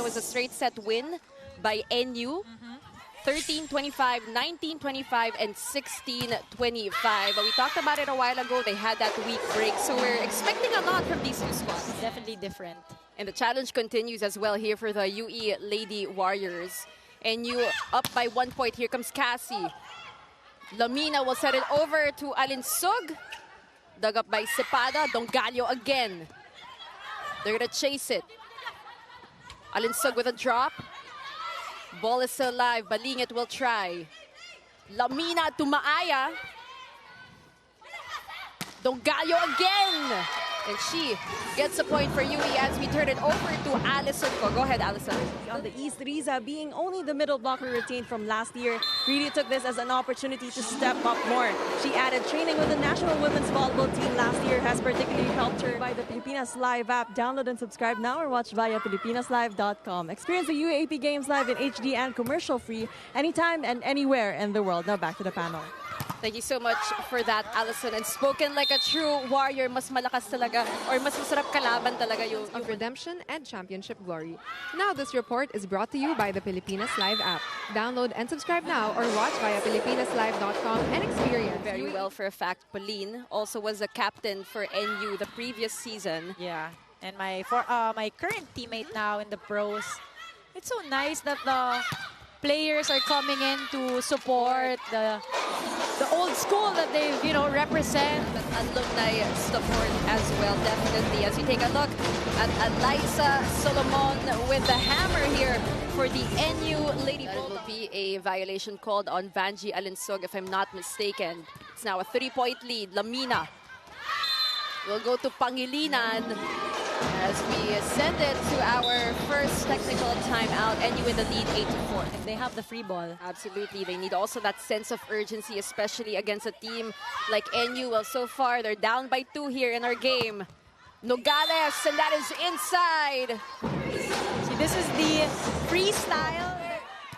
was a straight set win by NU. 13-25, 19-25, and 16-25. But we talked about it a while ago. They had that week break, so we're expecting a lot from these two squads. Definitely different. And the challenge continues as well here for the UE Lady Warriors. NU up by 1 point. Here comes Cassie. Lamina will set it over to Alinsug. Dug up by Cepada. Dongallo again. They're going to chase it. Alinsug with a drop. Ball is still alive. Balingit will try. Lamina to Maaya. Dongallo again. And she gets a point for UE as we turn it over to Allison. Go ahead, Allison. On the East, Riza, being only the middle blocker retained from last year, really took this as an opportunity to step up more. She added training with the national women's volleyball team last year, has particularly helped her by the Pilipinas Live app. Download and subscribe now or watch via filipinaslive.com. Experience the UAAP games live in HD and commercial-free anytime and anywhere in the world. Now back to the panel. Thank you so much for that, Allison. And spoken like a true warrior, mas malakas talaga, or mas masarap kalaban talaga yung of redemption and championship glory. Now this report is brought to you by the Pilipinas Live app. Download and subscribe now or watch via filipinaslive.com and experience. Very well for a fact, Pauline also was a captain for NU the previous season. Yeah, and my current teammate now in the pros. It's so nice that the players are coming in to support the old school that they represent. Alumni support as well, definitely. As we take a look at Eliza Solomon with the hammer here for the NU Lady Bulldogs. Will be a violation called on Vanji Alinsug, if I'm not mistaken. It's now a 3-point lead. Lamina will go to Pangilinan as we send it to our first technical timeout. NU in the lead 8-4. And they have the free ball. Absolutely. They need also that sense of urgency, especially against a team like NU. Well, so far, they're down by 2 here in our game. Nogales, and that is inside. See, this is the freestyle.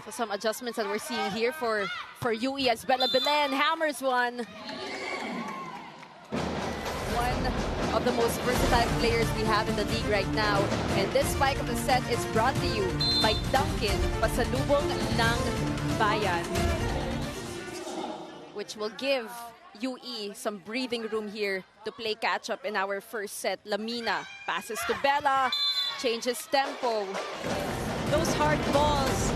So some adjustments that we're seeing here for UE as Bella Belen hammers one. One of the most versatile players we have in the league right now. And this spike of the set is brought to you by Duncan Pasalubong ng Bayan, which will give UE some breathing room here to play catch-up in our first set. Lamina passes to Bella, changes tempo. Those hard balls,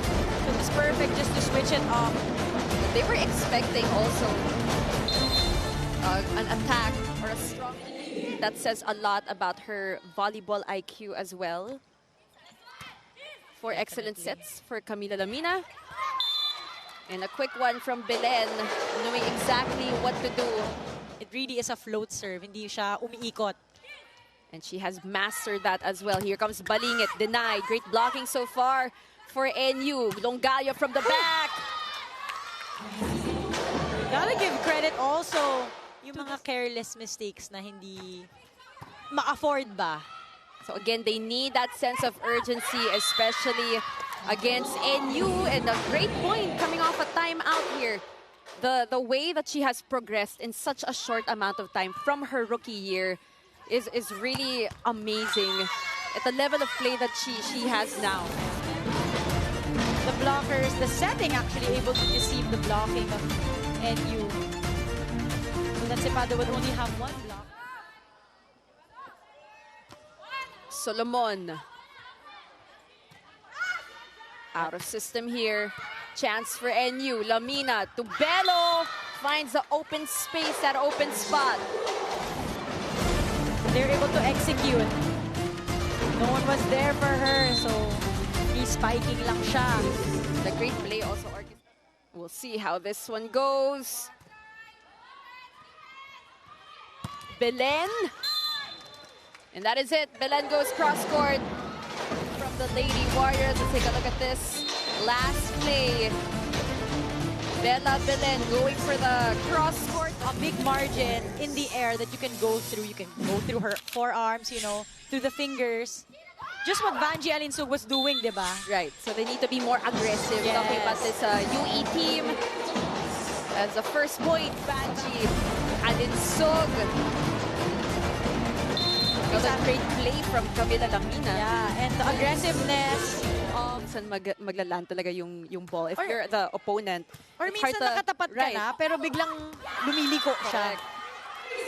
it was perfect just to switch it off. They were expecting also an attack or a strong... That says a lot about her volleyball IQ as well. 4 excellent sets for Camila Lamina. And a quick one from Belen, knowing exactly what to do. It really is a float serve, hindi siya umiikot. And she has mastered that as well. Here comes Balingit, denied. Great blocking so far for NU. Dongallo from the back. Gotta give credit also yung mga careless mistakes na hindi ma-afford ba. So again, they need that sense of urgency, especially against NU. And a great point coming off a timeout here. The way that she has progressed in such a short amount of time from her rookie year is really amazing at the level of play that she has now. The blockers, the setting actually able to deceive the blocking of NU. So that Cepada would only have 1 block. Solomon. Out of system here. Chance for NU. Lamina to Bello. Finds the open space, that open spot. They're able to execute. No one was there for her, so he's spiking lang siya. The great play also. We'll see how this one goes. Belen. And that is it. Belen goes cross-court from the Lady Warriors. Let's take a look at this last play. Bella Belen going for the cross-court. A big margin in the air that you can go through. You can go through her forearms, through the fingers. Just what Vanji Alinsug was doing, diba? Right. So they need to be more aggressive. Yes. Talking about this UE team. As the first point, Vanji Alinsug. Another great play from Camila Lamina. Yeah, and the aggressiveness, saan maglaland talaga yung ball. If Or- you're the opponent, Or it's hard minsan to- nakatapat ka right. na, pero biglang lumiliko siya. Correct.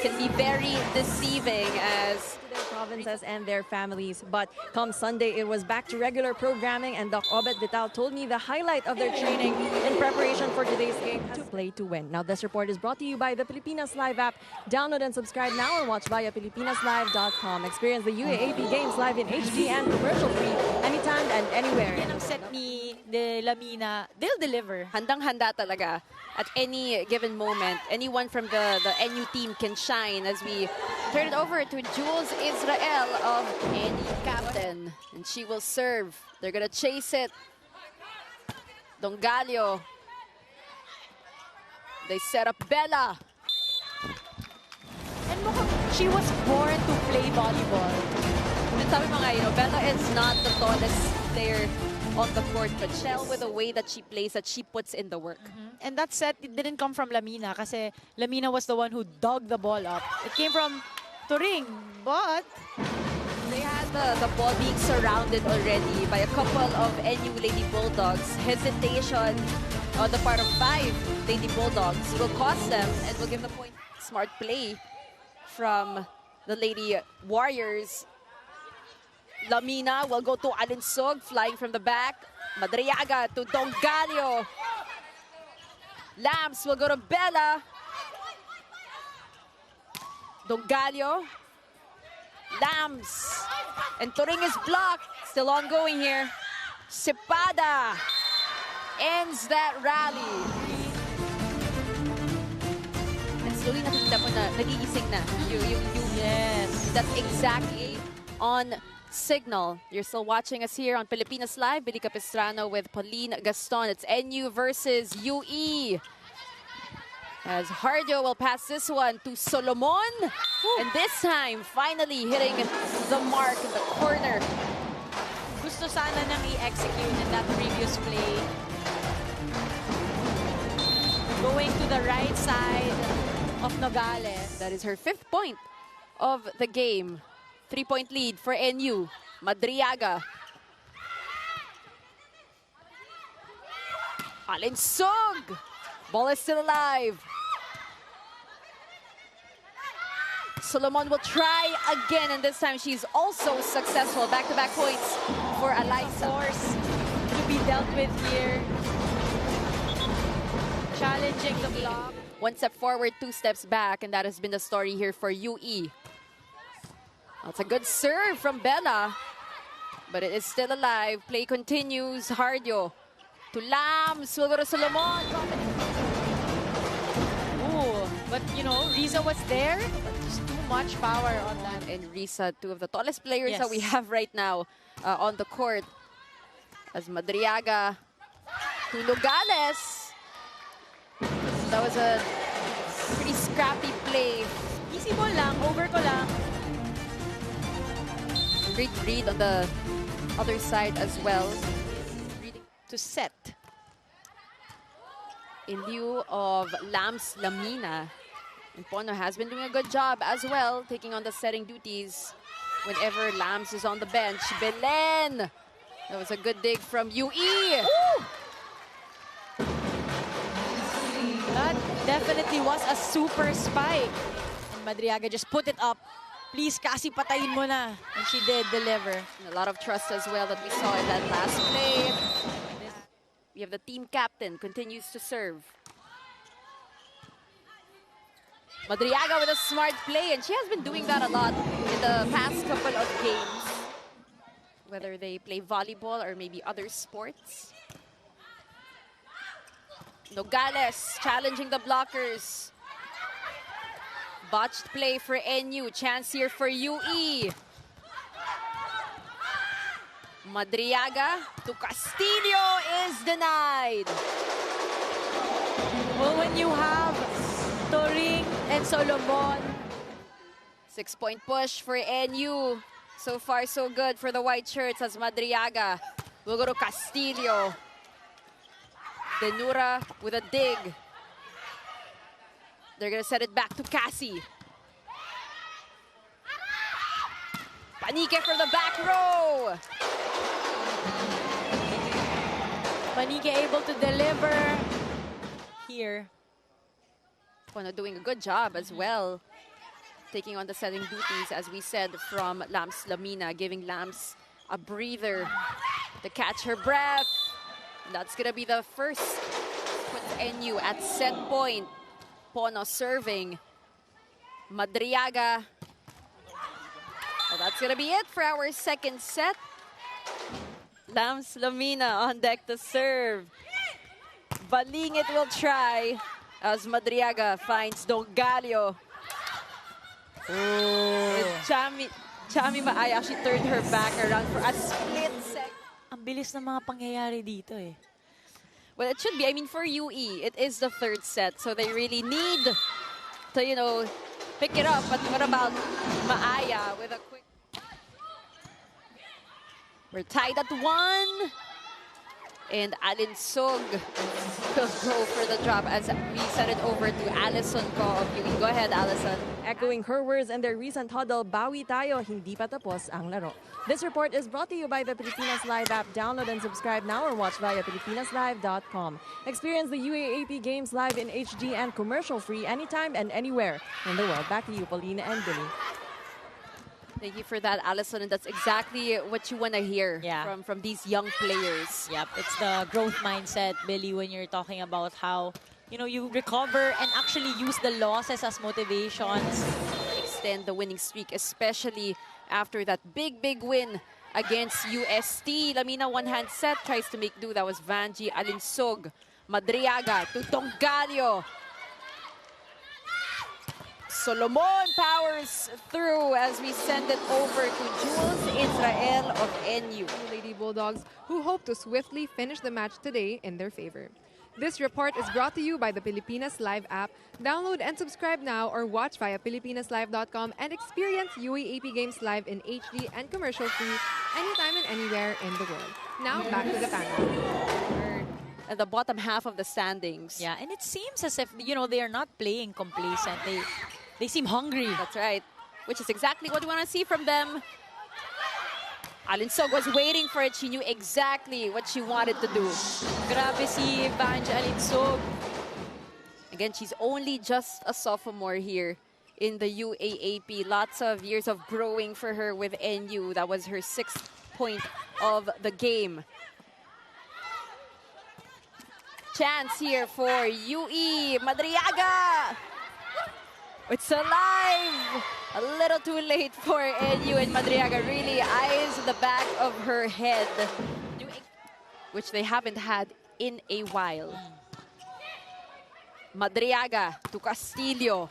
Can be very deceiving as To their provinces and their families. But come Sunday, it was back to regular programming, and Doc Obet Vital told me the highlight of their training in preparation for today's game has to play to win. Now, this report is brought to you by the Pilipinas Live app. Download and subscribe now or watch via PilipinasLive.com. Experience the UAAP games live in HD and commercial-free anytime and anywhere. Yan ang set ni De Lamina. They'll deliver. handang-handa talaga at any given moment. Anyone from the NU team can shine as we turn it over to Jules Israel of NU captain. And she will serve. They're gonna chase it. Dongalio. They set up Bella. And mukhang she was born to play volleyball. And sabi mo nga, Bella is not the tallest player on the court, but Shell with the way that she plays, that she puts in the work. And that set, it didn't come from Lamina kasi Lamina was the one who dug the ball up. It came from Turing, but They had the ball being surrounded already by a couple of NU Lady Bulldogs. Hesitation on the part of 5 Lady Bulldogs will cost them and will give the point. Smart play from the Lady Warriors. Lamina will go to Alinsog, flying from the back. Madriaga to Dongalio. Lams will go to Bella. Dongalio. Lams. And Turing is blocked. Still ongoing here. Sipada ends that rally. And slowly nakikita mo na nagigising na. yes. That's exactly on signal. You're still watching us here on Pilipinas Live. Billy Capistrano with Pauline Gaston. It's NU versus UE. As Hardio will pass this one to Solomon. And this time, finally hitting the mark in the corner. Gusto sana nang i-execute in that previous play. Going to the right side of Nogales. That is her 5th point of the game. 3-point lead for NU. Madriaga. Alinsog. Ball is still alive. Solomon will try again, and this time she's also successful. Back-to-back points for Eliza. Force to be dealt with here. Challenging the block. 1 step forward, 2 steps back, and that has been the story here for UE. That's a good serve from Bella, but it is still alive. Play continues. Hardio to Lams. Will go to Solomon. Ooh, but Riza was there, but just too much power on that. And Risa, 2 of the tallest players Yes. that we have right now on the court. As Madriaga to Nogales. That was a pretty scrappy play. Easy ball lang, over ko lang. Great read on the other side as well. To set. In lieu of Lams Lamina, Impono has been doing a good job as well, taking on the setting duties whenever Lams is on the bench. Belen! That was a good dig from UE. That definitely was a super spike. And Madriaga just put it up. Please, Cassie, patayin mo na. And she did deliver. And a lot of trust as well that we saw in that last play. We have the team captain, continues to serve. Madriaga with a smart play, and she has been doing that a lot in the past couple of games. Whether they play volleyball or maybe other sports. Nogales challenging the blockers. Botched play for NU. Chance here for UE. Madriaga to Castillo is denied. Well, when you have Turing and Solomon. 6-point push for NU. So far, so good for the white shirts as Madriaga will go to Castillo. Denura with a dig. They're going to set it back to Cassie. Panique from the back row. Manike able to deliver here. Bueno doing a good job as well. Taking on the setting duties, as we said, from Lams Lamina, giving Lams a breather to catch her breath. That's gonna be the first. Puts NU at set point. Pono serving. Madriaga. Well, that's gonna be it for our second set. Lams Lamina on deck to serve. Balingit will try as Madriaga finds Dongalio. Chami Maaya actually turned her back around for a split second. Ang bilis ng mga pangyayari dito eh. Well, it should be. I mean, for UE, it is the third set, so they really need to, you know, pick it up. But what about Maaya with a quick... We're tied at 1. And Alinsog will go for the drop as we send it over to Allison Ko of UE. Go ahead, Allison. Echoing her words in their recent huddle, bawi tayo, hindi pa tapos ang laro. This report is brought to you by the Pilipinas Live app. Download and subscribe now or watch via PilipinasLive.com. Experience the UAAP games live in HD and commercial-free anytime and anywhere in the world. Back to you, Paulina and Billy. Thank you for that, Allison. And that's exactly what you want to hear from these young players. Yep, it's the growth mindset, Billy, when you're talking about how, you know, you recover and actually use the losses as motivations. Extend the winning streak, especially after that big win against UST. Lamina one-hand set, tries to make do. That was Vanji, Alinsog, Madriaga to Dongalio. Solomon powers through as we send it over to Jules Israel of NU Lady Bulldogs, who hope to swiftly finish the match today in their favor. This report is brought to you by the Pilipinas Live app. Download and subscribe now or watch via PilipinasLive.com and experience UAAP games live in HD and commercial-free anytime and anywhere in the world. Now, back to the panel. At the bottom half of the standings. Yeah, and it seems as if, you know, they are not playing complacent. They seem hungry. That's right. Which is exactly what we want to see from them. Alinsog was waiting for it. She knew exactly what she wanted to do. Grabe si Vanji Alinsog. Again, she's only just a sophomore here in the UAAP. Lots of years of growing for her with NU. That was her 6th point of the game. Chance here for UE. Madriaga! It's alive! A little too late for NU, and Madriaga really eyes the back of her head, which they haven't had in a while. Madriaga to Castillo.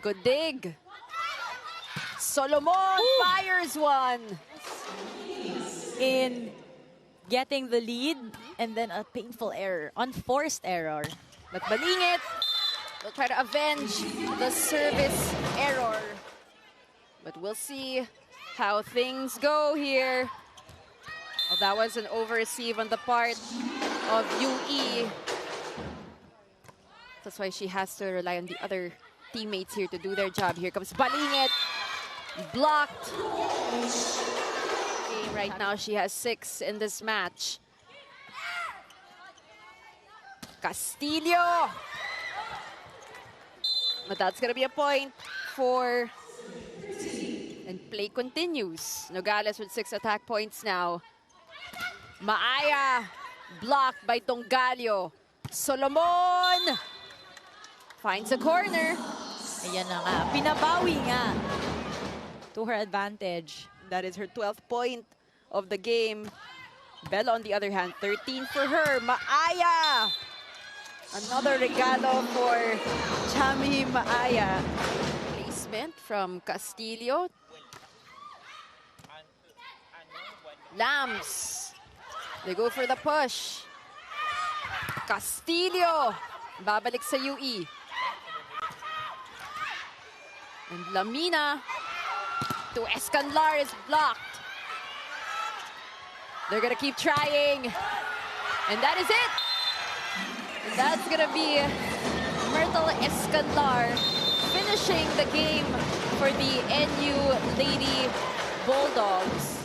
Good dig. Solomon fires one. In getting the lead, and then a painful error, unforced error. But Balingit will try to avenge the service error. But we'll see how things go here. Well, that was an over-receive on the part of UE. That's why she has to rely on the other teammates here to do their job. Here comes Balingit. Blocked. Okay, right now she has 6 in this match. Castillo. But that's going to be a point for... And play continues. Nogales with 6 attack points now. Maaya blocked by Dongalio. Solomon finds a corner. Ayan na nga. Pinabawi nga to her advantage. That is her 12th point of the game. Bella, on the other hand, 13 for her. Maaya! Another regalo for Chami Maaya. Placement from Castillo. Lams. They go for the push. Castillo. Babalik sa UE. And Lamina to Escanlar is blocked. They're gonna keep trying. And that is it. And that's gonna be Myrtle Escanlar finishing the game for the NU Lady Bulldogs.